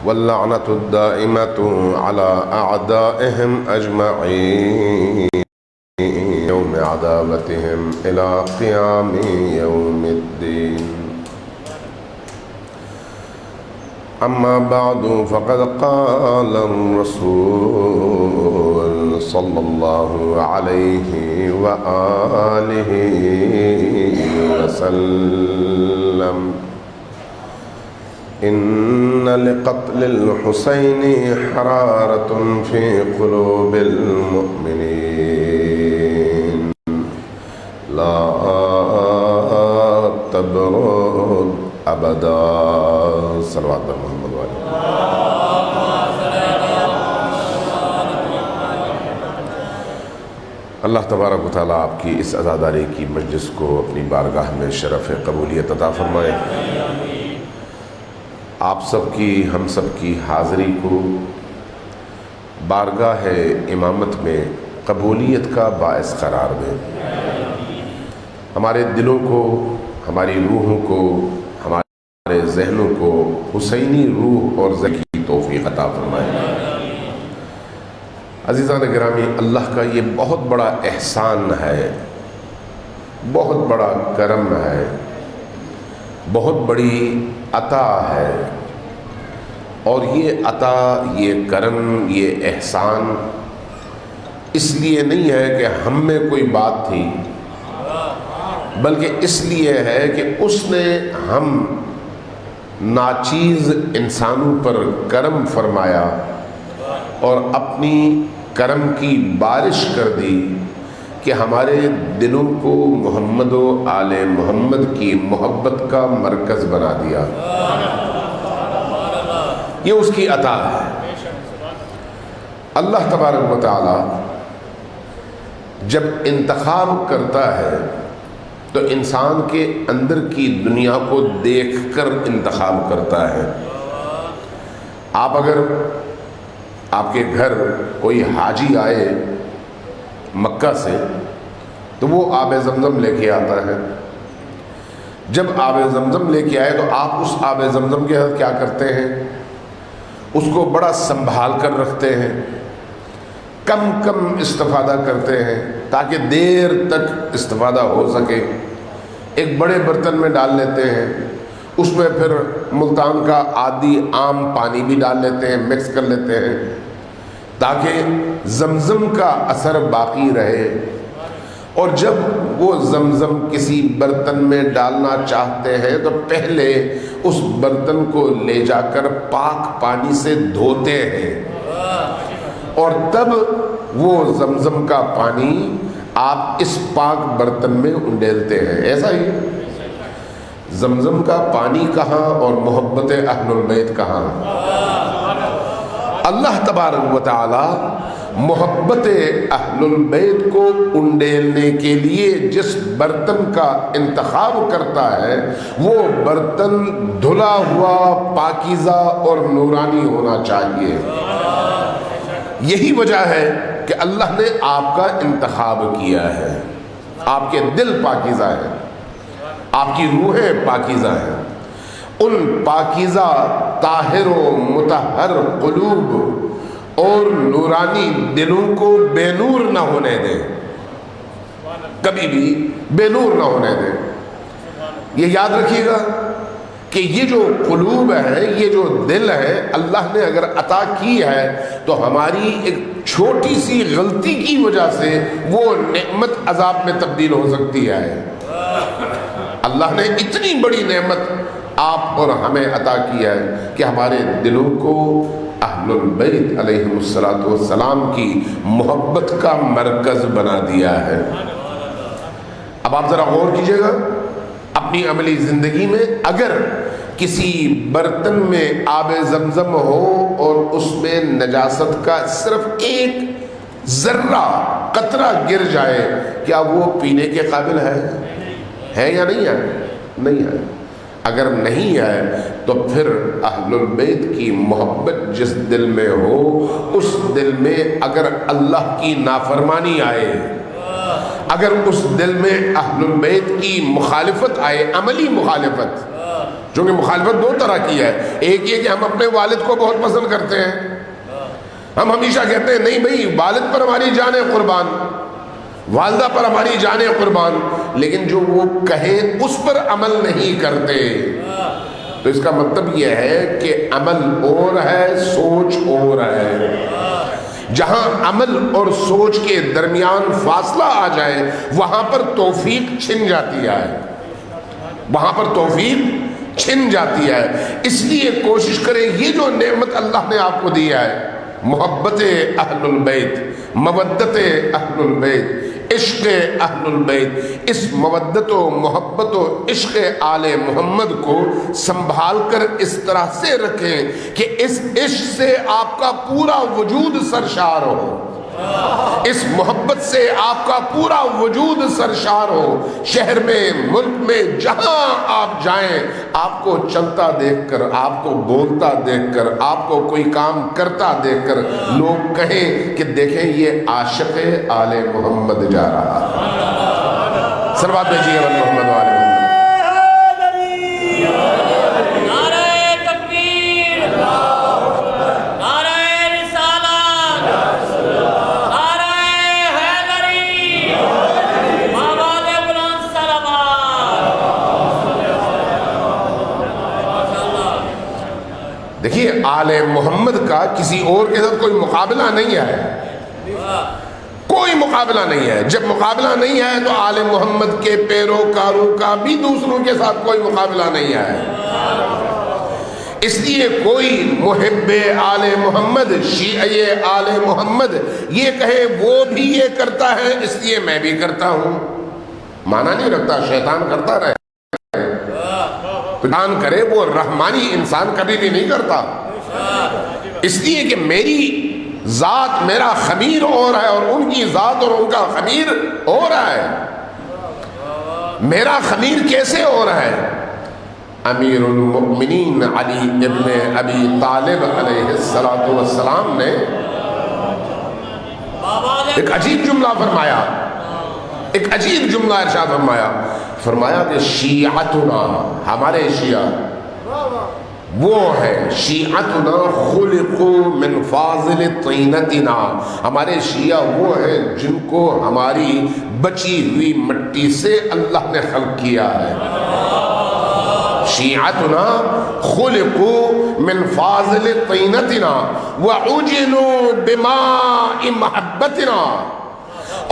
واللعنة الدائمة على أعدائهم أجمعين يوم عداوتهم إلى قيام يوم الدين. أما بعد فقد قال الرسول صلى الله عليه وآله وسلم: إن لقتل الحسين حرارة في قلوب المؤمنين لا تبرد أبدا. صلوات محمد وعلى اللہ تبارک و تعالیٰ آپ کی اس عزاداری کی مجلس کو اپنی بارگاہ میں شرف قبولیت عطا فرمائے. آپ سب کی ہم سب کی حاضری کو بارگاہ امامت میں قبولیت کا باعث قرار دے. ہمارے دلوں کو، ہماری روحوں کو، ہمارے ذہنوں کو حسینی روح اور ذکی توفیق عطا فرمائے. عزیزان گرامی، اللہ کا یہ بہت بڑا احسان ہے، بہت بڑا کرم ہے، بہت بڑی عطا ہے. اور یہ عطا، یہ کرم، یہ احسان اس لیے نہیں ہے کہ ہم میں کوئی بات تھی، بلکہ اس لیے ہے کہ اس نے ہم ناچیز انسانوں پر کرم فرمایا اور اپنی کرم کی بارش کر دی کہ ہمارے دلوں کو محمد و آل محمد کی محبت کا مرکز بنا دیا. یہ اس کی عطا ہے. اللہ تبارک و تعالی جب انتخاب کرتا ہے تو انسان کے اندر کی دنیا کو دیکھ کر انتخاب کرتا ہے. آپ اگر آپ کے گھر کوئی حاجی آئے مکہ سے تو وہ آب زمزم لے کے آتا ہے. جب آب زمزم لے کے آئے تو آپ اس آب زمزم کے ساتھ کیا کرتے ہیں؟ اس کو بڑا سنبھال کر رکھتے ہیں، کم کم استفادہ کرتے ہیں تاکہ دیر تک استفادہ ہو سکے. ایک بڑے برتن میں ڈال لیتے ہیں، اس میں پھر ملتان کا عادی عام پانی بھی ڈال لیتے ہیں، مکس کر لیتے ہیں تاکہ زمزم کا اثر باقی رہے. اور جب وہ زمزم کسی برتن میں ڈالنا چاہتے ہیں تو پہلے اس برتن کو لے جا کر پاک پانی سے دھوتے ہیں اور تب وہ زمزم کا پانی آپ اس پاک برتن میں انڈیلتے ہیں. ایسا ہی زمزم کا پانی کہاں اور محبت اہل البیت کہاں؟ اللہ تبارک و تعالی محبت اہل البیت کو انڈیلنے کے لیے جس برتن کا انتخاب کرتا ہے وہ برتن دھلا ہوا، پاکیزہ اور نورانی ہونا چاہیے. یہی وجہ ہے کہ اللہ نے آپ کا انتخاب کیا ہے. آپ کے دل پاکیزہ ہیں، آپ کی روحیں پاکیزہ ہیں. ان پاکیزہ، طاہر و مطہر قلوب اور نورانی دلوں کو بے نور نہ ہونے دیں، کبھی بھی بے نور نہ ہونے دیں. یہ یاد رکھیے گا کہ یہ جو قلوب ہے، یہ جو دل ہے، اللہ نے اگر عطا کی ہے تو ہماری ایک چھوٹی سی غلطی کی وجہ سے وہ نعمت عذاب میں تبدیل ہو سکتی ہے. اللہ نے اتنی بڑی نعمت آپ اور ہمیں عطا کی ہے کہ ہمارے دلوں کو اہل البیت علیہم السلام کی محبت کا مرکز بنا دیا ہے. اب آپ ذرا غور کیجئے گا اپنی عملی زندگی میں، اگر کسی برتن میں آب زمزم ہو اور اس میں نجاست کا صرف ایک ذرہ قطرہ گر جائے، کیا وہ پینے کے قابل ہے یا نہیں ہے؟ نہیں ہے. اگر نہیں ہے تو پھر اہل البیت کی محبت جس دل میں ہو، اس دل میں اگر اللہ کی نافرمانی آئے، اگر اس دل میں اہل البیت کی مخالفت آئے، عملی مخالفت، چونکہ مخالفت دو طرح کی ہے، ایک یہ کہ ہم اپنے والد کو بہت پسند کرتے ہیں، ہم ہمیشہ کہتے ہیں نہیں بھائی والد پر ہماری جانیں قربان، والدہ پر ہماری جانیں قربان، لیکن جو وہ کہیں اس پر عمل نہیں کرتے، تو اس کا مطلب یہ ہے کہ عمل اور ہے، سوچ اور ہے۔ جہاں عمل اور سوچ کے درمیان فاصلہ آ جائے وہاں پر توفیق چھن جاتی ہے، وہاں پر توفیق چھن جاتی ہے۔ اس لیے کوشش کریں یہ جو نعمت اللہ نے آپ کو دیا ہے، محبت اہل البیت، مودت اہل البیت، عشق اہل البیت، اس مودت و محبت و عشق آل محمد کو سنبھال کر اس طرح سے رکھیں کہ اس عشق سے آپ کا پورا وجود سرشار ہو، اس محبت سے آپ کا پورا وجود سرشار ہو۔ شہر میں، ملک میں، جہاں آپ جائیں آپ کو چلتا دیکھ کر، آپ کو بولتا دیکھ کر، آپ کو کوئی کام کرتا دیکھ کر لوگ کہیں کہ دیکھیں یہ عاشق آل محمد جا رہا ہے۔ صلوات بھیجیے محمد و آل محمد۔ دیکھیے آل محمد کا کسی اور کے ساتھ کوئی مقابلہ نہیں ہے، کوئی مقابلہ نہیں ہے۔ جب مقابلہ نہیں ہے تو آل محمد کے پیروکاروں کا بھی دوسروں کے ساتھ کوئی مقابلہ نہیں ہے۔ اس لیے کوئی محب آل محمد، شیعہ آل محمد یہ کہے وہ بھی یہ کرتا ہے اس لیے میں بھی کرتا ہوں، مانا نہیں رکھتا، شیطان کرتا رہے، شیطان کرے، وہ رحمانی انسان کبھی بھی نہیں کرتا۔ اس لیے کہ میری ذات، میرا خمیر اور ہے اور ان کی ذات اور ان کا خمیر اور ہے۔ میرا خمیر کیسے اور ہے؟ امیر المؤمنین علی ابن ابی طالب علیہ السلام نے ایک عجیب جملہ فرمایا، ایک عجیب جملہ ارشاد فرمایا کہ شیعتنا، ہمارے شیعہ وہ ہے، شیعتنا خلقوا من فاضل طینتنا، ہمارے شیعہ وہ ہیں جن کو ہماری بچی ہوئی مٹی سے اللہ نے خلق کیا ہے۔ شیعتنا خلقوا من فاضل طینتنا وعجنوا بماء محبتنا،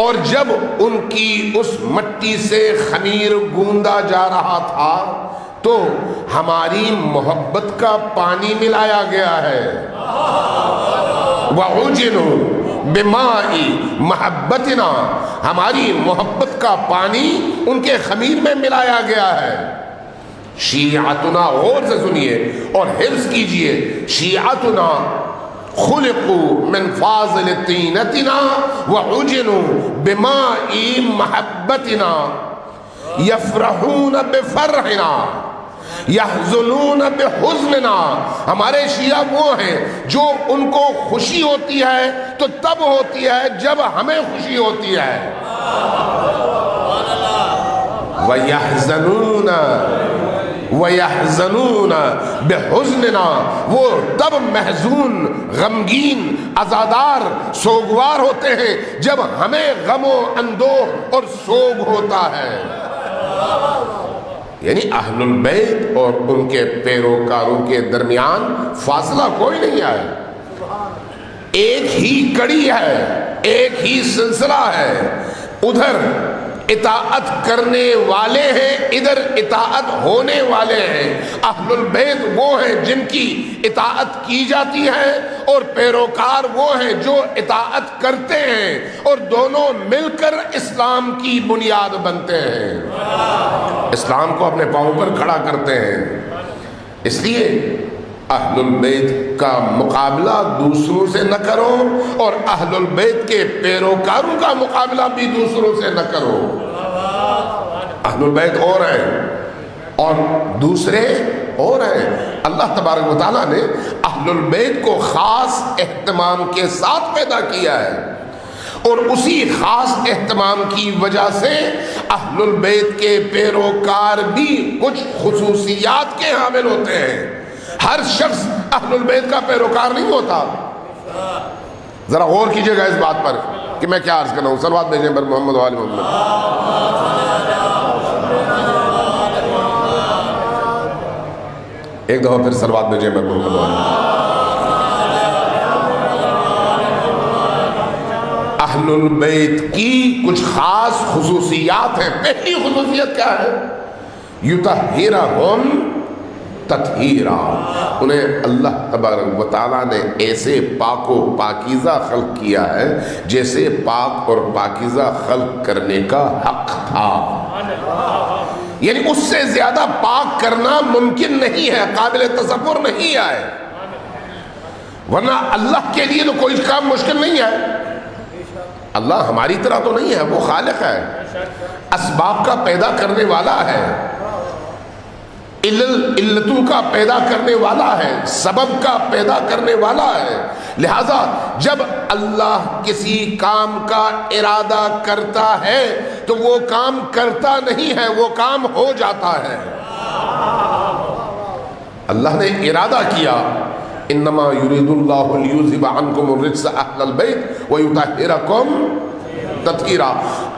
اور جب ان کی اس مٹی سے خمیر گوندا جا رہا تھا تو ہماری محبت کا پانی ملایا گیا ہے۔ وَعُجِنُوا بِمَاءِ مَحَبَّتِنَا، ہماری محبت کا پانی ان کے خمیر میں ملایا گیا ہے۔ شیعتنا، غور سے سنیے اور حفظ کیجئے، شیعتنا خلقوا من فاضل طینتنا وعجنوا بماء محبتنا یفرحون بفرحنا یحزنون بحزننا، ہمارے شیعہ وہ ہیں جو ان کو خوشی ہوتی ہے تو تب ہوتی ہے جب ہمیں خوشی ہوتی ہے، وَيَحْزَنُونَ وَيَحْزَنُونَ بِحُزْنِنَا، وہ تب محزون، غمگین، عزادار، سوگوار ہوتے ہیں جب ہمیں غم و اندوہ اور سوگ ہوتا ہے۔ یعنی اہل البیت اور ان کے پیروکاروں کے درمیان فاصلہ کوئی نہیں ہے، ایک ہی کڑی ہے، ایک ہی سلسلہ ہے۔ ادھر اطاعت کرنے والے ہیں، ادھر اطاعت ہونے والے ہیں۔ اہل البیت وہ ہیں جن کی اطاعت کی جاتی ہے اور پیروکار وہ ہیں جو اطاعت کرتے ہیں، اور دونوں مل کر اسلام کی بنیاد بنتے ہیں، اسلام کو اپنے پاؤں پر کھڑا کرتے ہیں۔ اس لیے اہل البیت کا مقابلہ دوسروں سے نہ کرو اور اہل البیت کے پیروکاروں کا مقابلہ بھی دوسروں سے نہ کرو۔ اہل البیت اور ہیں اور دوسرے اور ہیں۔ اللہ تبارک و تعالیٰ نے اہل البیت کو خاص اہتمام کے ساتھ پیدا کیا ہے، اور اسی خاص اہتمام کی وجہ سے اہل البیت کے پیروکار بھی کچھ خصوصیات کے حامل ہوتے ہیں. ہر شخص اہل البیت کا پیروکار نہیں ہوتا. ذرا غور کیجئے گا اس بات پر کہ میں کیا عرض کر رہا ہوں. صلوات بھیجیں پر محمد و آل محمد. ایک دفعہ پھر صلوات بھیجیں پر محمد و آل محمد. اہل البیت کی کچھ خاص خصوصیات ہیں. پہلی خصوصیت کیا ہے؟ یطہرہم تطہیرا. انہیں اللہ تبارک و تعالیٰ نے ایسے پاک و پاکیزہ خلق کیا ہے جیسے پاک اور پاکیزہ خلق کرنے کا حق تھا. یعنی اس سے زیادہ پاک کرنا ممکن نہیں ہے، قابل تصور نہیں ہے. ورنہ اللہ کے لیے تو کوئی کام مشکل نہیں ہے. اللہ ہماری طرح تو نہیں ہے، وہ خالق ہے، اسباب کا پیدا کرنے والا ہے، علتوں کا پیدا کرنے والا ہے، سبب کا پیدا کرنے والا ہے. لہذا جب اللہ کسی کام کا ارادہ کرتا ہے تو وہ کام کرتا نہیں ہے، وہ کام ہو جاتا ہے. اللہ نے ارادہ کیا انما یرید اللہ لیذھب عنکم الرجس اہل البیت ویطہرکم تطہیرا.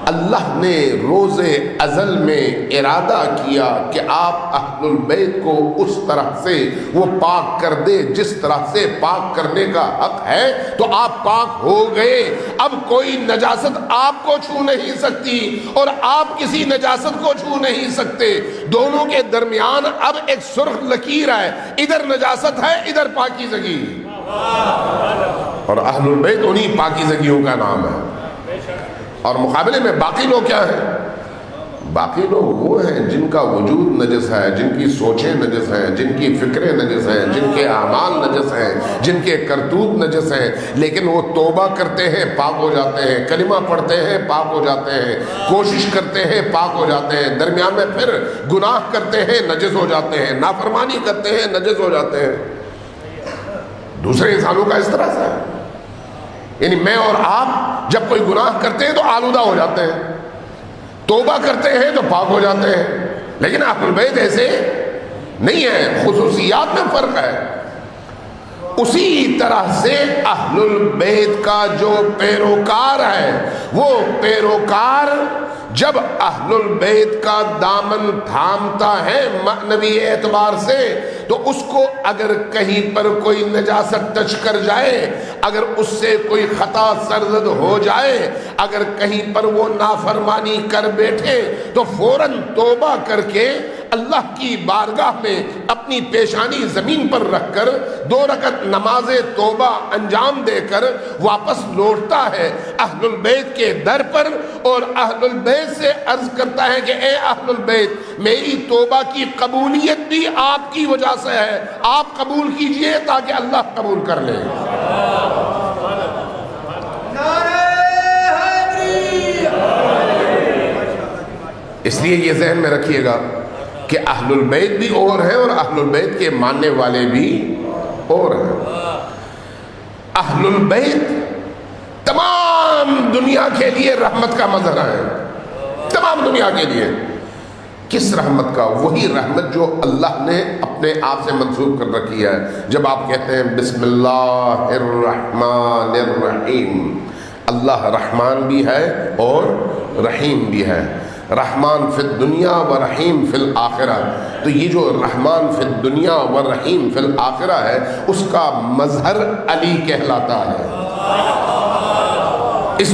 اللہ نے روز ازل میں ارادہ کیا کہ آپ اہل البیت کو اس طرح سے وہ پاک کر دے جس طرح سے پاک کرنے کا حق ہے، تو آپ پاک ہو گئے. اب کوئی نجاست آپ کو چھو نہیں سکتی اور آپ کسی نجاست کو چھو نہیں سکتے. دونوں کے درمیان اب ایک سرخ لکیر ہے، ادھر نجاست ہے ادھر پاکیزگی. اور اہل البیت انہی پاکیزگیوں کا نام ہے. اور مقابلے میں باقی لوگ کیا ہیں؟ باقی لوگ وہ ہیں جن کا وجود نجس ہے، جن کی سوچیں نجس ہیں، جن کی فکریں نجس ہیں، جن کے اعمال نجس ہیں، جن کے کرتوت نجس ہیں، لیکن وہ توبہ کرتے ہیں پاک ہو جاتے ہیں، کلمہ پڑھتے ہیں پاک ہو جاتے ہیں، کوشش کرتے ہیں پاک ہو جاتے ہیں، درمیان میں پھر گناہ کرتے ہیں نجس ہو جاتے ہیں، نافرمانی کرتے ہیں نجس ہو جاتے ہیں. دوسرے انسانوں کا اس طرح سے ہے. یعنی میں اور آپ جب کوئی گناہ کرتے ہیں تو آلودہ ہو جاتے ہیں، توبہ کرتے ہیں تو پاک ہو جاتے ہیں. لیکن اہل البیت ایسے نہیں ہے، خصوصیات میں فرق ہے. اسی طرح سے اہل البیت کا جو پیروکار ہے، وہ پیروکار جب اہل البیت کا دامن تھامتا ہے معنوی اعتبار سے، تو اس کو اگر کہیں پر کوئی نجاست ٹچ کر جائے، اگر اس سے کوئی خطا سرزد ہو جائے، اگر کہیں پر وہ نافرمانی کر بیٹھے، تو فوراً توبہ کر کے اللہ کی بارگاہ میں اپنی پیشانی زمین پر رکھ کر 2 رکعت نماز توبہ انجام دے کر واپس لوٹتا ہے اہل البیت کے در پر، اور اہل البیت سے عرض کرتا ہے کہ اے اہل البیت، میری توبہ کی قبولیت بھی آپ کی وجہ سے ہے، آپ قبول کیجئے تاکہ اللہ قبول کر لے. اس لیے یہ ذہن میں رکھیے گا کہ اہل البیت بھی اور ہیں اور اہل البیت کے ماننے والے بھی اور ہیں. اہل البیت تمام دنیا کے لیے رحمت کا مظہر ہے، تمام دنیا کے لیے. کس رحمت کا؟ وہی رحمت جو اللہ نے اپنے آپ سے منسوب کر رکھی ہے. جب آپ کہتے ہیں بسم اللہ الرحمن الرحیم، اللہ رحمان بھی ہے اور رحیم بھی ہے. رحمان فی الدنیا و رحیم فی الآخرہ. تو یہ جو رحمان فی الدنیا و رحیم فی الآخرہ ہے، اس کا مظہر علی کہلاتا ہے. اس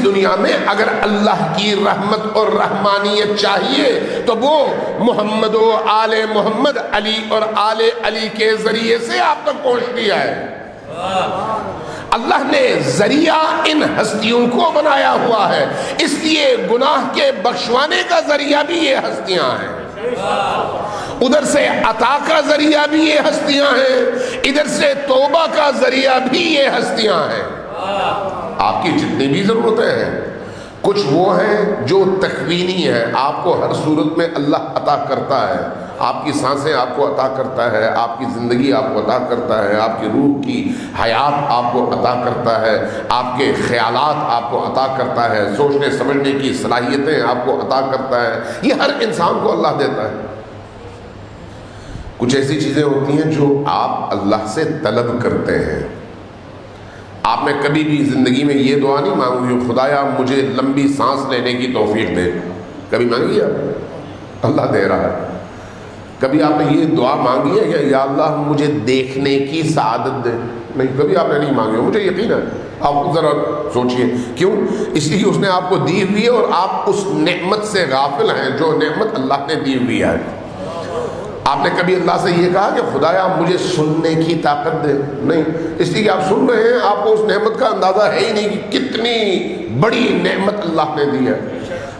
دنیا میں اگر اللہ کی رحمت اور رحمانیت چاہیے تو وہ محمد و آل محمد، علی اور آل علی کے ذریعے سے آپ تک پہنچتی ہے. اللہ نے ذریعہ ان ہستیوں کو بنایا ہوا ہے، اس لیے گناہ کے بخشوانے کا ذریعہ بھی یہ ہستیاں ہیں، ادھر سے عطا کا ذریعہ بھی یہ ہستیاں ہیں، ادھر سے توبہ کا ذریعہ بھی یہ ہستیاں ہیں. آپ کی جتنی بھی ضرورتیں ہیں کچھ وہ ہیں جو تکوینی ہیں، آپ کو ہر صورت میں اللہ عطا کرتا ہے، آپ کی سانسیں آپ کو عطا کرتا ہے، آپ کی زندگی آپ کو عطا کرتا ہے، آپ کی روح کی حیات آپ کو عطا کرتا ہے، آپ کے خیالات آپ کو عطا کرتا ہے، سوچنے سمجھنے کی صلاحیتیں آپ کو عطا کرتا ہے، یہ ہر انسان کو اللہ دیتا ہے۔ کچھ ایسی چیزیں ہوتی ہیں جو آپ اللہ سے طلب کرتے ہیں۔ آپ نے کبھی بھی زندگی میں یہ دعا نہیں مانگی خدایا مجھے لمبی سانس لینے کی توفیق دے، کبھی مانگی آپ؟ اللہ دے رہا ہے۔ کبھی آپ نے یہ دعا مانگی ہے کہ یا اللہ مجھے دیکھنے کی سعادت دے؟ نہیں، کبھی آپ نے نہیں مانگی، مجھے یقین ہے۔ آپ ذرا سوچئے کیوں؟ اس لیے اس نے آپ کو دی ہوئی ہے اور آپ اس نعمت سے غافل ہیں جو نعمت اللہ نے دی ہوئی ہے۔ آپ نے کبھی اللہ سے یہ کہا کہ خدایا مجھے سننے کی طاقت دے؟ نہیں، اس لیے کہ آپ سن رہے ہیں، آپ کو اس نعمت کا اندازہ ہے ہی نہیں کہ کتنی بڑی نعمت اللہ نے دی ہے۔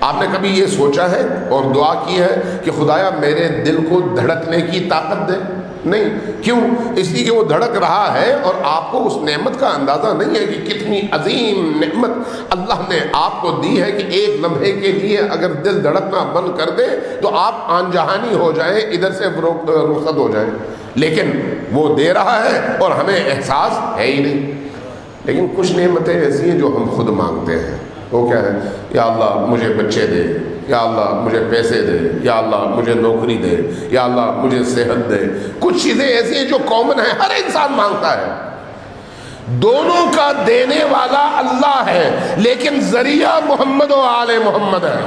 آپ نے کبھی یہ سوچا ہے اور دعا کی ہے کہ خدایا میرے دل کو دھڑکنے کی طاقت دے؟ نہیں، کیوں؟ اس لیے کہ وہ دھڑک رہا ہے اور آپ کو اس نعمت کا اندازہ نہیں ہے کہ کتنی عظیم نعمت اللہ نے آپ کو دی ہے کہ ایک لمحے کے لیے اگر دل دھڑکنا بند کر دے تو آپ آن جہانی ہو جائیں، ادھر سے رخصت ہو جائیں، لیکن وہ دے رہا ہے اور ہمیں احساس ہے ہی نہیں۔ لیکن کچھ نعمتیں ایسی ہیں جو ہم خود مانگتے ہیں، وہ کیا ہے؟ یا اللہ مجھے بچے دے، یا اللہ مجھے پیسے دے، یا اللہ مجھے نوکری دے، یا اللہ مجھے صحت دے۔ کچھ چیزیں ایسی ہیں جو کامن ہیں، ہر انسان مانگتا ہے، دونوں کا دینے والا اللہ ہے، لیکن ذریعہ محمد و آل محمد ہے۔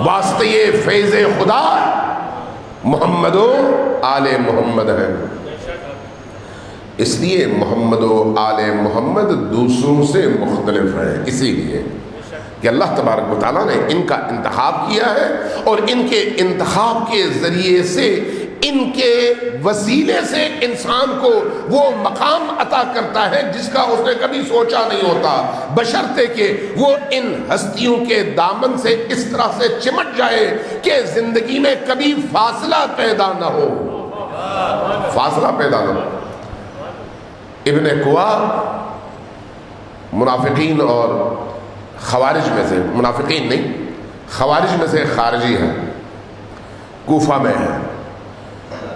واسطے فیض خدا محمد و آل محمد ہے۔ اس لیے محمد و آل محمد دوسروں سے مختلف ہے، اسی لیے کہ اللہ تبارک و تعالیٰ نے ان کا انتخاب کیا ہے اور ان کے انتخاب کے ذریعے سے، ان کے وسیلے سے انسان کو وہ مقام عطا کرتا ہے جس کا اس نے کبھی سوچا نہیں ہوتا، بشرطے کہ وہ ان ہستیوں کے دامن سے اس طرح سے چمٹ جائے کہ زندگی میں کبھی فاصلہ پیدا نہ ہو، فاصلہ پیدا نہ ہو۔ ابن قوا منافقین اور خوارج میں سے، منافقین نہیں، خوارج میں سے خارجی ہے، کوفہ میں ہے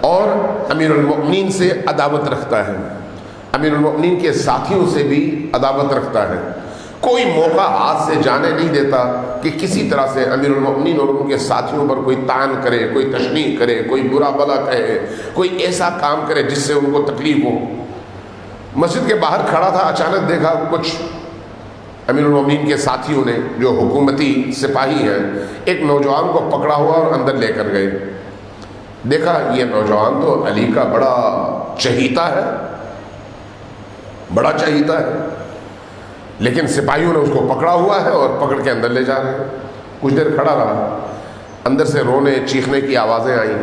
اور امیر المؤمنین سے عداوت رکھتا ہے، امیر المؤمنین کے ساتھیوں سے بھی عداوت رکھتا ہے۔ کوئی موقع ہاتھ سے جانے نہیں دیتا کہ کسی طرح سے امیر المؤمنین اور ان کے ساتھیوں پر کوئی طعن کرے، کوئی تشنیع کرے، کوئی برا بھلا کہے، کوئی ایسا کام کرے جس سے ان کو تکلیف ہو۔ مسجد کے باہر کھڑا تھا، اچانک دیکھا کچھ امیر المومنین کے ساتھیوں نے جو حکومتی سپاہی ہیں ایک نوجوان کو پکڑا ہوا اور اندر لے کر گئے۔ دیکھا یہ نوجوان تو علی کا بڑا چہیتا ہے، بڑا چہیتا ہے، لیکن سپاہیوں نے اس کو پکڑا ہوا ہے اور پکڑ کے اندر لے جا رہے ہیں۔ کچھ دیر کھڑا رہا، اندر سے رونے چیخنے کی آوازیں آئیں۔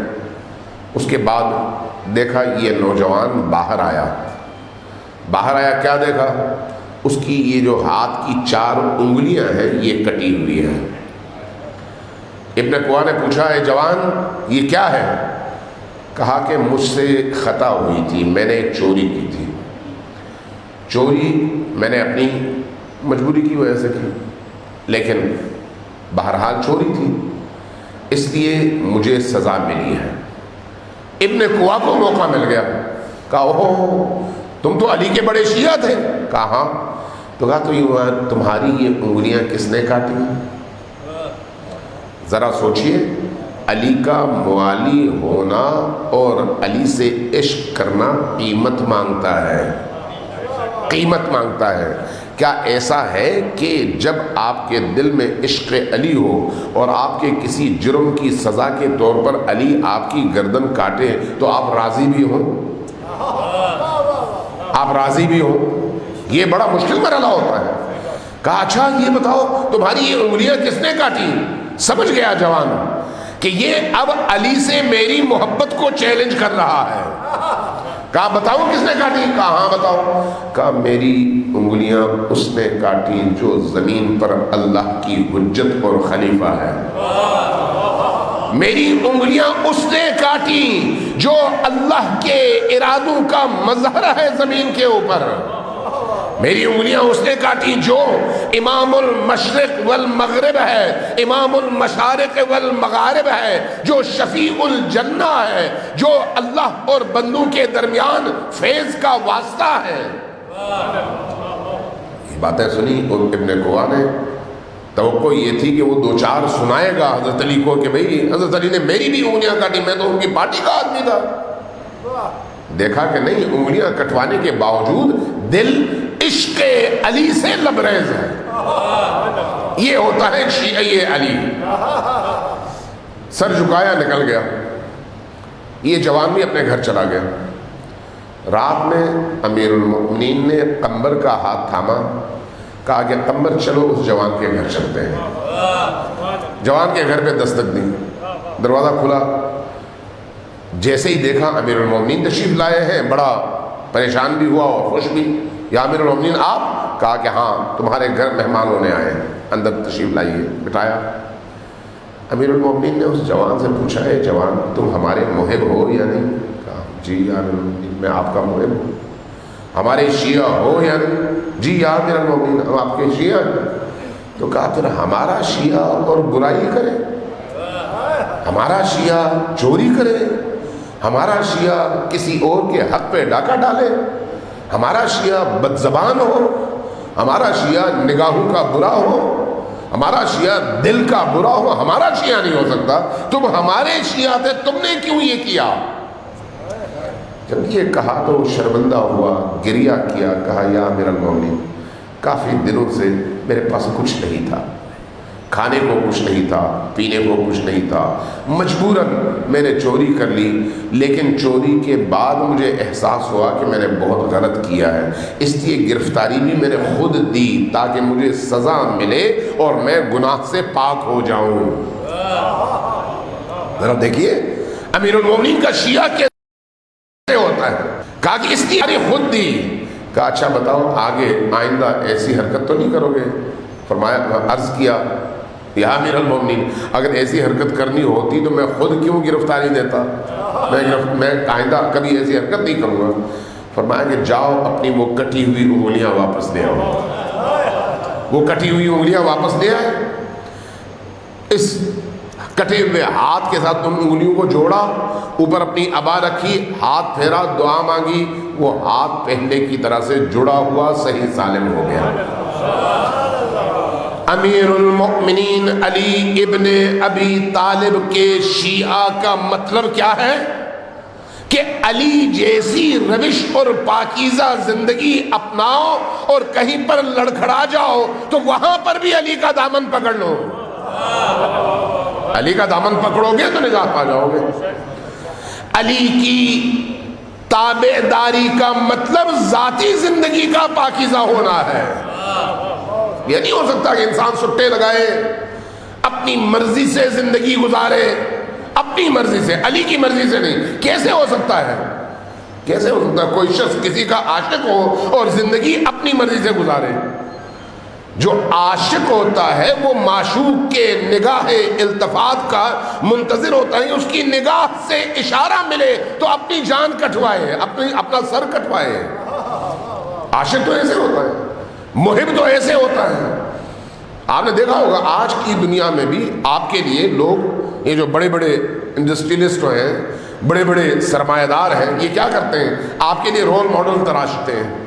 اس کے بعد دیکھا یہ نوجوان باہر آیا، باہر آیا کیا دیکھا؟ اس کی یہ جو ہاتھ کی 4 انگلیاں ہیں یہ کٹی ہوئی ہیں۔ ابن قوا نے پوچھا اے جوان یہ کیا ہے؟ کہا کہ مجھ سے خطا ہوئی تھی، میں نے ایک چوری کی تھی، چوری میں نے اپنی مجبوری کی وجہ سے کی، لیکن بہرحال چوری تھی، اس لیے مجھے سزا ملی ہے۔ ابن قوا کو موقع مل گیا، کہا اوہ تم تو علی کے بڑے شیعہ تھے۔ کہا ہاں۔ تو کہا تو تمہاری یہ انگلیاں کس نے کاٹی؟ ذرا سوچئے، علی کا موالی ہونا اور علی سے عشق کرنا قیمت مانگتا ہے، قیمت مانگتا ہے۔ کیا ایسا ہے کہ جب آپ کے دل میں عشق علی ہو اور آپ کے کسی جرم کی سزا کے طور پر علی آپ کی گردن کاٹے تو آپ راضی بھی ہوں؟ آپ راضی بھی ہوں؟ یہ بڑا مشکل مرحلہ ہوتا ہے۔ کہا اچھا یہ بتاؤ تمہاری یہ انگلیاں کس نے کاٹی؟ سمجھ گیا جوان کہ یہ اب علی سے میری محبت کو چیلنج کر رہا ہے۔ کہا بتاؤ کس نے کاٹی؟ کہا ہاں بتاؤ۔ کہا میری انگلیاں اس نے کاٹی جو زمین پر اللہ کی حجت اور خلیفہ ہے، میری انگلیاں اس نے کاٹی جو اللہ کے ارادوں کا مظہر ہے زمین کے اوپر، میری انگلیاں اس نے کاٹی جو امام المشرق والمغرب ہے، امام المشارق والمغارب ہے، جو شفیع الجنہ ہے، جو اللہ اور بندوں کے درمیان فیض کا واسطہ ہے۔ یہ باتیں سنی ابن قوا نے، توقع یہ تھی کہ وہ دو چار سنائے گا حضرت علی کو کہ بھئی حضرت علی نے میری بھی انگلیاں کاٹی، میں تو ان کی پارٹی کا آدمی تھا۔ دیکھا کہ نہیں، انگلیاں کٹوانے کے باوجود دل عشق علی سے لبریز ہے۔ یہ ہوتا ہے شیعہ علی۔ سر جھکایا نکل گیا، یہ جوان بھی اپنے گھر چلا گیا۔ رات میں امیر المؤمنین نے قمبر کا ہاتھ تھاما، کہا کہ قمبر چلو اس جوان کے گھر چلتے ہیں۔ جوان کے گھر پہ دستک دی، دروازہ کھلا، جیسے ہی دیکھا امیر المؤمنین تشریف لائے ہیں، بڑا پریشان بھی ہوا اور خوش بھی۔ یا امیر المؤمنین آپ؟ کہا کہ ہاں تمہارے گھر مہمان ہونے آئے ہیں، اندر تشریف لائیے۔ بٹھایا۔ امیر المؤمنین نے اس جوان سے پوچھا، اے جوان تم ہمارے محب ہو یا نہیں؟ کہا جی یا امیر المؤمنین میں آپ کا محب ہوں۔ ہمارے شیعہ ہو یا نہیں؟ جی یا امیر المؤمنین ہم آپ کے شیعہ ہیں۔ تو کہا پھر ہمارا شیعہ اور برائی کرے، ہمارا شیعہ چوری کرے، ہمارا شیعہ کسی اور کے حق پہ ڈاکہ ڈالے، ہمارا شیعہ بد زبان ہو، ہمارا شیعہ نگاہوں کا برا ہو، ہمارا شیعہ دل کا برا ہو، ہمارا شیعہ نہیں ہو سکتا، تم ہمارے شیعہ تھے، تم نے کیوں یہ کیا؟ جب یہ کہا تو شرمندہ ہوا، گریہ کیا، کہا یا امیر المؤمنین کافی دنوں سے میرے پاس کچھ نہیں تھا، کھانے کو کچھ نہیں تھا، پینے کو کچھ نہیں تھا، مجبوراً میں نے چوری کر لی، لیکن چوری کے بعد مجھے احساس ہوا کہ میں نے بہت غلط کیا ہے، اس لیے گرفتاری بھی میں نے خود دی تاکہ مجھے سزا ملے اور میں گناہ سے پاک ہو جاؤں۔ ذرا دیکھیے امیر المومنین کا شیعہ کیسے ہوتا ہے۔ کہا کہ اس لیے خود دی۔ کہا اچھا بتاؤ آگے آئندہ ایسی حرکت تو نہیں کرو گے؟ فرمایا، عرض کیا یا امیر المومنین اگر ایسی حرکت کرنی ہوتی تو میں خود کیوں گرفتاری دیتا، میں آئندہ کبھی ایسی حرکت نہیں کروں گا۔ فرمایا کہ جاؤ اپنی وہ کٹی ہوئی انگلیاں واپس لے آؤ۔ وہ کٹی ہوئی انگلیاں واپس لے آئے، اس کٹے ہوئے ہاتھ کے ساتھ ان انگلیوں کو جوڑا، اوپر اپنی عبا رکھی، ہاتھ پھیرا، دعا مانگی، وہ ہاتھ پہلے کی طرح سے جڑا ہوا صحیح سالم ہو گیا۔ امیر المؤمنین علی ابن ابی طالب کے شیعہ کا مطلب کیا ہے کہ علی جیسی روش اور پاکیزہ زندگی اپناؤ اور کہیں پر لڑکھڑا جاؤ تو وہاں پر بھی علی کا دامن پکڑ لو۔ علی کا دامن پکڑو گے تو نجات پا جاؤ گے۔ علی کی تابعداری کا مطلب ذاتی زندگی کا پاکیزہ ہونا ہے۔ یہ نہیں ہو سکتا کہ انسان سٹے لگائے، اپنی مرضی سے زندگی گزارے، اپنی مرضی سے، علی کی مرضی سے نہیں۔ کیسے ہو سکتا ہے؟ کیسے ہو سکتا ہے کوئی شخص کسی کا عاشق ہو اور زندگی اپنی مرضی سے گزارے؟ جو عاشق ہوتا ہے وہ معشوق کے نگاہ التفات کا منتظر ہوتا ہے، اس کی نگاہ سے اشارہ ملے تو اپنی جان کٹوائے، اپنا سر کٹوائے۔ عاشق تو ایسے ہوتا ہے، محب تو ایسے ہوتا ہے۔ آپ نے دیکھا ہوگا آج کی دنیا میں بھی آپ کے لیے لوگ، یہ جو بڑے بڑے انڈسٹریلسٹ ہیں، بڑے بڑے سرمایہ دار ہیں، یہ کیا کرتے ہیں؟ آپ کے لیے رول ماڈل تراشتے ہیں۔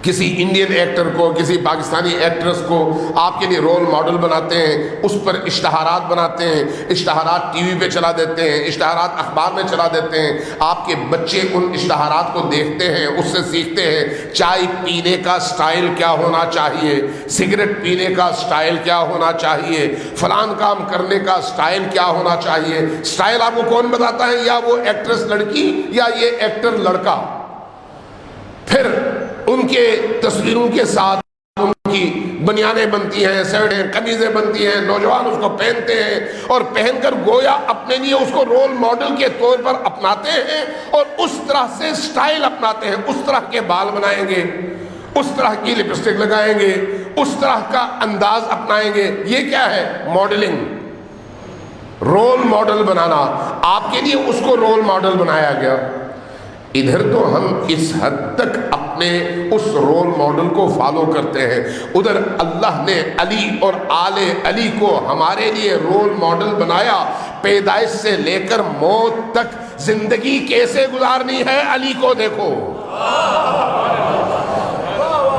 کسی انڈین ایکٹر کو، کسی پاکستانی ایکٹریس کو آپ کے لیے رول ماڈل بناتے ہیں، اس پر اشتہارات بناتے ہیں، اشتہارات ٹی وی پہ چلا دیتے ہیں، اشتہارات اخبار میں چلا دیتے ہیں۔ آپ کے بچے ان اشتہارات کو دیکھتے ہیں، اس سے سیکھتے ہیں چائے پینے کا سٹائل کیا ہونا چاہیے، سگریٹ پینے کا سٹائل کیا ہونا چاہیے، فلان کام کرنے کا سٹائل کیا ہونا چاہیے۔ سٹائل آپ کو کون بتاتا ہے؟ یا وہ ایکٹریس لڑکی یا یہ ایکٹر لڑکا۔ پھر ان کے تصویروں کے ساتھ ان کی بنیانیں بنتی ہیں، سیڑیں، قمیضیں بنتی ہیں، نوجوان اس کو پہنتے ہیں اور پہن کر گویا اپنے لیے اس کو رول ماڈل کے طور پر اپناتے ہیں اور اس طرح سے سٹائل اپناتے ہیں۔ اس طرح کے بال بنائیں گے، اس طرح کی لپسٹک لگائیں گے، اس طرح کا انداز اپنائیں گے۔ یہ کیا ہے؟ ماڈلنگ، رول ماڈل بنانا۔ آپ کے لیے اس کو رول ماڈل بنایا گیا۔ ادھر تو ہم اس حد تک اپنے اس رول ماڈل کو فالو کرتے ہیں، ادھر اللہ نے علی اور آل علی کو ہمارے لیے رول ماڈل بنایا۔ پیدائش سے لے کر موت تک زندگی کیسے گزارنی ہے علی کو دیکھو،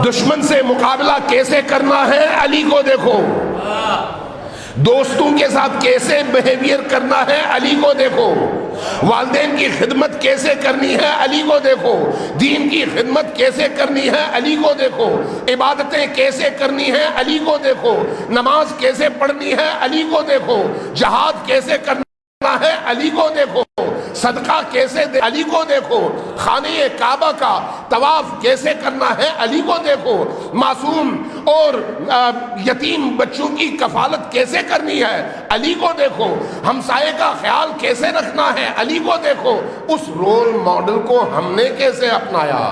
دشمن سے مقابلہ کیسے کرنا ہے علی کو دیکھو، دوستوں کے ساتھ کیسے بیہیویئر کرنا ہے علی کو دیکھو، والدین کی خدمت کیسے کرنی ہے علی کو دیکھو، دین کی خدمت کیسے کرنی ہے علی کو دیکھو، عبادتیں کیسے کرنی ہے علی کو دیکھو، نماز کیسے پڑھنی ہے علی کو دیکھو، جہاد کیسے کرنا ہے علی کو دیکھو، صدقہ کیسے دے علی کو دیکھو، خانہ کعبہ کا طواف کیسے کرنا ہے علی کو دیکھو، معصوم اور یتیم بچوں کی کفالت کیسے کرنی ہے علی کو دیکھو، ہمسائے کا خیال کیسے رکھنا ہے علی کو دیکھو۔ اس رول ماڈل کو ہم نے کیسے اپنایا؟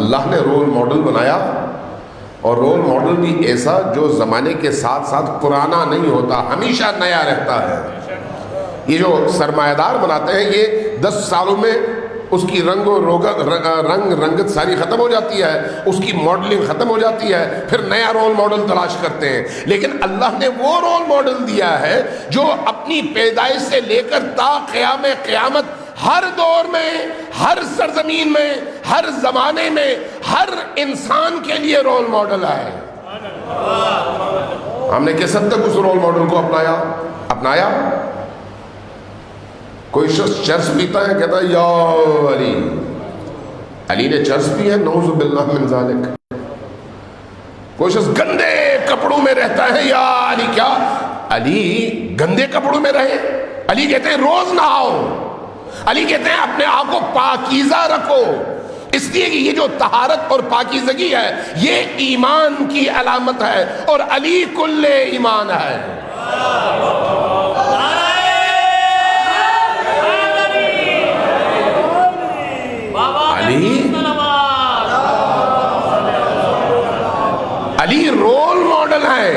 اللہ نے رول ماڈل بنایا، اور رول ماڈل بھی ایسا جو زمانے کے ساتھ ساتھ پرانا نہیں ہوتا، ہمیشہ نیا رہتا ہے۔ یہ جو سرمایہ دار بناتے ہیں، یہ 10 سالوں میں اس کی رنگ رنگت ساری ختم ہو جاتی ہے، اس کی ماڈلنگ ختم ہو جاتی ہے، پھر نیا رول ماڈل تلاش کرتے ہیں۔ لیکن اللہ نے وہ رول ماڈل دیا ہے جو اپنی پیدائش سے لے کر تا قیام قیامت ہر دور میں، ہر سرزمین میں، ہر زمانے میں، ہر انسان کے لیے رول ماڈل ہے۔ ہم نے کس حد تک اس رول ماڈل کو اپنایا؟ کوئی شخص چرس پیتا ہے، کہتا ہے یا علی، علی نے چرس پی ہے، نعوذ باللہ من ذالک۔ کوئی شخص گندے کپڑوں میں رہتا ہے، یا علی، کیا علی گندے کپڑوں میں رہے؟ علی کہتے ہیں روز نہاؤ، علی کہتے ہیں اپنے آپ کو پاکیزہ رکھو، اس لیے کہ یہ جو طہارت اور پاکیزگی ہے یہ ایمان کی علامت ہے، اور علی کل ایمان ہے۔ علی رول ماڈل ہے،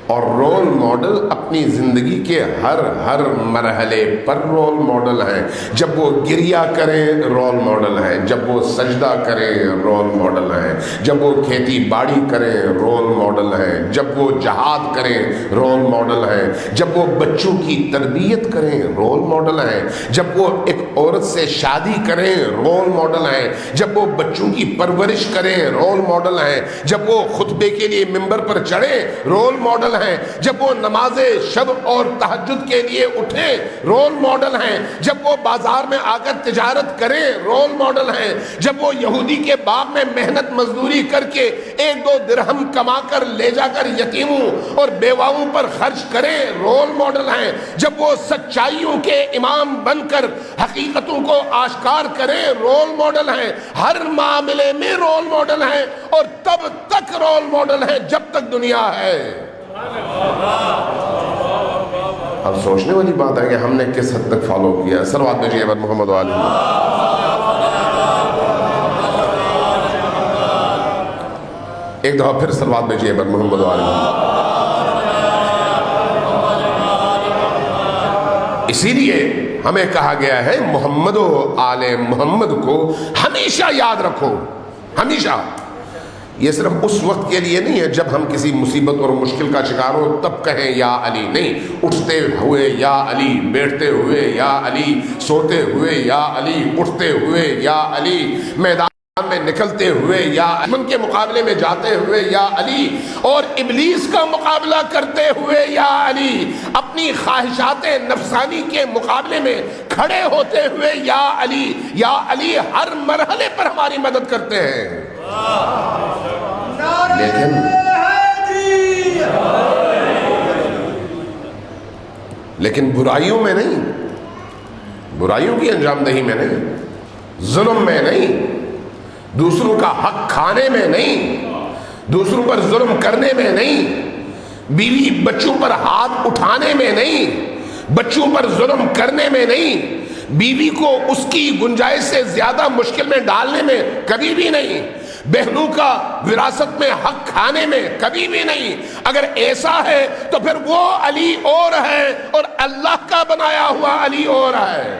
اور رول ماڈل اپنی زندگی کے ہر مرحلے پر رول ماڈل ہیں۔ جب وہ گریہ کریں رول ماڈل ہیں، جب وہ سجدہ کریں رول ماڈل ہیں، جب وہ کھیتی باڑی کریں رول ماڈل ہیں، جب وہ جہاد کریں رول ماڈل ہیں، جب وہ بچوں کی تربیت کریں رول ماڈل ہیں، جب وہ ایک عورت سے شادی کریں رول ماڈل ہیں، جب وہ بچوں کی پرورش کریں رول ماڈل ہیں، جب وہ خطبے کے لیے ممبر پر چڑھیں رول ماڈل ہیں، جب وہ نماز شب اور تہجد کے لیے اٹھے رول ماڈل ہیں، جب وہ بازار میں آ کر تجارت کریں رول ماڈل ہیں، جب وہ یہودی کے باغ میں محنت مزدوری کر کے 1-2 درہم کما کر لے جا کر یتیموں اور بیواؤں پر خرچ کریں رول ماڈل ہیں، جب وہ سچائیوں کے امام بن کر حقیقتوں کو آشکار کریں رول ماڈل ہیں، ہر معاملے میں رول ماڈل ہیں، اور تب تک رول ماڈل ہیں جب تک دنیا ہے۔ اب سوچنے والی بات ہے کہ ہم نے کس حد تک فالو کیا ہے۔ صلوات بھیجیے بر محمد و آلہ۔ ایک دفعہ پھر صلوات بھیجیے بر محمد و آلہ۔ اسی لیے ہمیں کہا گیا ہے محمد و آل محمد کو ہمیشہ یاد رکھو، ہمیشہ۔ یہ صرف اس وقت کے لیے نہیں ہے جب ہم کسی مصیبت اور مشکل کا شکار ہو تب کہیں یا علی، نہیں، اٹھتے ہوئے یا علی، بیٹھتے ہوئے یا علی، سوتے ہوئے یا علی، اٹھتے ہوئے یا علی، میدان میں نکلتے ہوئے یا دشمن کے مقابلے میں جاتے ہوئے یا علی، اور ابلیس کا مقابلہ کرتے ہوئے یا علی، اپنی خواہشات نفسانی کے مقابلے میں کھڑے ہوتے ہوئے یا علی۔ یا علی ہر مرحلے پر ہماری مدد کرتے ہیں، لیکن برائیوں میں نہیں، برائیوں کی انجام دہی میں نہیں، ظلم میں نہیں، دوسروں کا حق کھانے میں نہیں، دوسروں پر ظلم کرنے میں نہیں، بیوی بچوں پر ہاتھ اٹھانے میں نہیں، بچوں پر ظلم کرنے میں نہیں، بیوی کو اس کی گنجائش سے زیادہ مشکل میں ڈالنے میں کبھی بھی نہیں، بہنوں کا وراثت میں حق کھانے میں کبھی بھی نہیں۔ اگر ایسا ہے تو پھر وہ علی اور ہے، اور اللہ کا بنایا ہوا علی اور ہے۔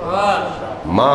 ما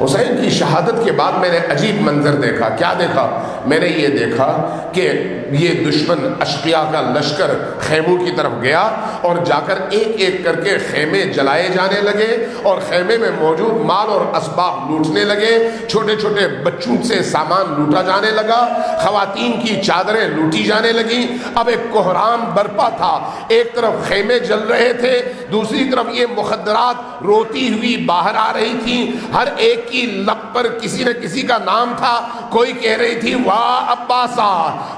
حسین کی شہادت کے بعد میں نے عجیب منظر دیکھا. کیا دیکھا؟ میں نے یہ دیکھا کہ یہ دشمن اشقیاء کا لشکر خیموں کی طرف گیا اور جا کر ایک ایک کر کے خیمے جلائے جانے لگے اور خیمے میں موجود مال اور اسباب لوٹنے لگے. چھوٹے چھوٹے بچوں سے سامان لوٹا جانے لگا، خواتین کی چادریں لوٹی جانے لگیں. اب ایک کوہرام برپا تھا، ایک طرف خیمے جل رہے تھے، دوسری طرف یہ مخدرات روتی ہوئی باہر آ رہی تھی. ہر ایک کی لب پر کسی نہ کسی کا نام تھا. کوئی کہہ رہی تھی واہ عباسا،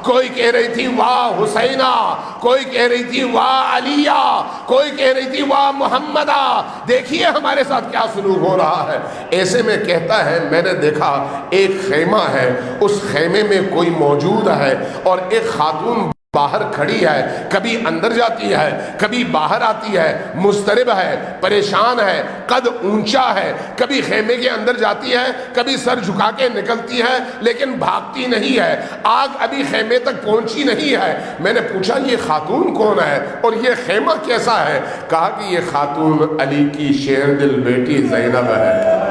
کوئی کہہ رہی تھی واہ حسینہ، کوئی کہہ رہی تھی واہ علیہ، کوئی کہہ رہی تھی واہ محمدہ. دیکھیے ہمارے ساتھ کیا سلوک ہو رہا ہے. ایسے میں کہتا ہے میں نے دیکھا ایک خیمہ ہے، اس خیمے میں کوئی موجود ہے اور ایک خاتون باہر کھڑی ہے، کبھی اندر جاتی ہے کبھی باہر آتی ہے، مضطرب ہے، پریشان ہے، قد اونچا ہے، کبھی خیمے کے اندر جاتی ہے کبھی سر جھکا کے نکلتی ہے لیکن بھاگتی نہیں ہے. آگ ابھی خیمے تک پہنچی نہیں ہے. میں نے پوچھا یہ خاتون کون ہے اور یہ خیمہ کیسا ہے؟ کہا کہ یہ خاتون علی کی شیر دل بیٹی زینب ہے.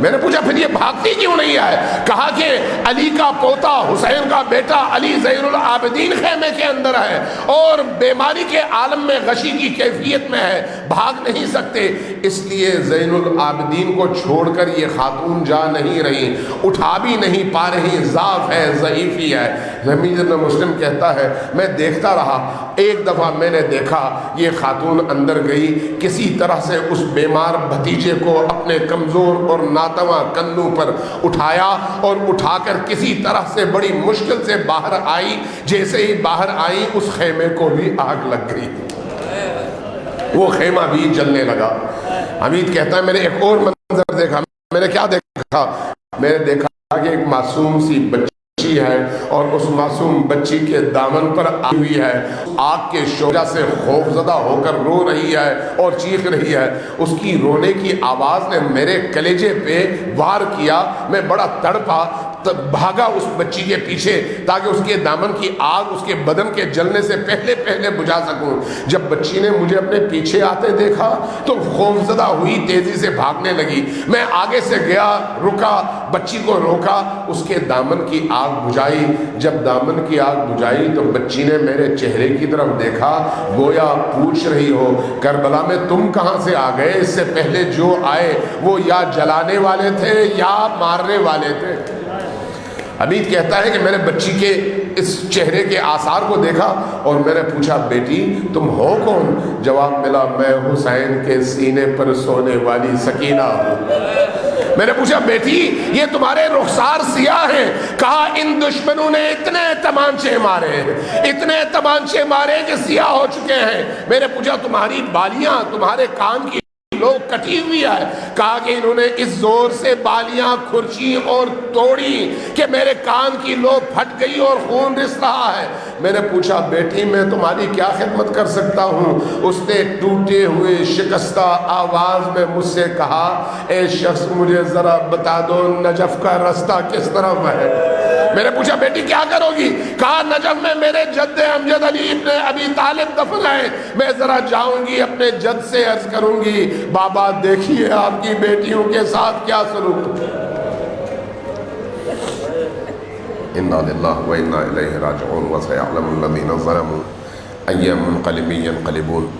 میں نے پوچھا پھر یہ بھاگتی کیوں نہیں ہے؟ کہا کہ علی کا پوتا حسین کا بیٹا علی زین العابدین خیمے کے اندر ہے اور بیماری کے عالم میں غشی کی کیفیت میں ہے، بھاگ نہیں سکتے، اس لیے زین العابدین کو چھوڑ کر یہ خاتون جا نہیں رہی، اٹھا بھی نہیں پا رہی، ضعف ہے، ضعیفی ہے. زمین مسلم کہتا ہے میں دیکھتا رہا. ایک دفعہ میں نے دیکھا یہ خاتون اندر گئی، کسی طرح سے اس بیمار بھتیجے کو اپنے کمزور اور ناتواں کندھوں پر اٹھایا اور اٹھا کر کسی طرح سے بڑی مشکل سے باہر آئی. جیسے ہی باہر آئی اس خیمے کو بھی آگ لگ گئی، وہ خیمہ بھی جلنے لگا. حمید کہتا ہے میں نے ایک اور منظر دیکھا. میں نے کیا دیکھا؟ میں نے دیکھا کہ ایک معصوم سی بچی ہے اور اس معصوم بچی کے دامن پر آئی ہوئی ہے، آگ کے شعلہ سے خوفزدہ ہو کر رو رہی ہے اور چیخ رہی ہے. اس کی رونے کی آواز نے میرے کلیجے پہ وار کیا. میں بڑا تڑپا، بھاگا اس بچی کے پیچھے تاکہ اس کے دامن کی آگ اس کے بدن کے جلنے سے پہلے پہلے بجھا سکوں. جب بچی نے مجھے اپنے پیچھے آتے دیکھا تو خوفزدہ ہوئی، تیزی سے بھاگنے لگی. میں آگے سے گیا، رکا، بچی کو روکا، اس کے دامن کی آگ بجھائی. جب دامن کی آگ بجھائی تو بچی نے میرے چہرے کی طرف دیکھا، گویا پوچھ رہی ہو کربلا میں تم کہاں سے آ گئے؟ اس سے پہلے جو آئے وہ یا جلانے والے تھے یا مارنے والے تھے. حمید کہتا ہے کہ میں نے بچی کے اس چہرے کے آثار کو دیکھا اور میں نے پوچھا بیٹی تم ہو کون؟ جواب ملا میں حسین کے سینے پر سونے والی سکینہ ہوں. میں نے پوچھا بیٹی یہ تمہارے رخسار سیاہ ہیں. کہا ان دشمنوں نے اتنے تمانچے مارے، اتنے تمانچے مارے کہ سیاہ ہو چکے ہیں. میں نے پوچھا تمہاری بالیاں، تمہارے کان کی لوگ کٹی ہوئی ہے. کہا کہ انہوں نے اس زور سے بالیاں کھرچی اور توڑی کہ میرے کان کی لوگ پھٹ گئی اور خون رس رہا ہے. میں نے پوچھا بیٹی میں تمہاری کیا خدمت کر سکتا ہوں؟ اس نے ٹوٹے ہوئے شکستہ آواز میں مجھ سے کہا اے شخص مجھے ذرا بتا دو نجف کا رستہ کس طرف ہے؟ میں نے پوچھا بیٹی کیا کرو گی؟ کہا نجف میں میرے جد امجد علی ابن ابی طالب دفن ہے، میں ذرا جاؤں گی اپنے جد سے عرض کروں گی بابا دیکھیے آپ کی بیٹیوں کے ساتھ کیا سلوک. انا للہ و انا الیہ راجعون وسیعلم الذین ظلموا ای منقلب ینقلبون.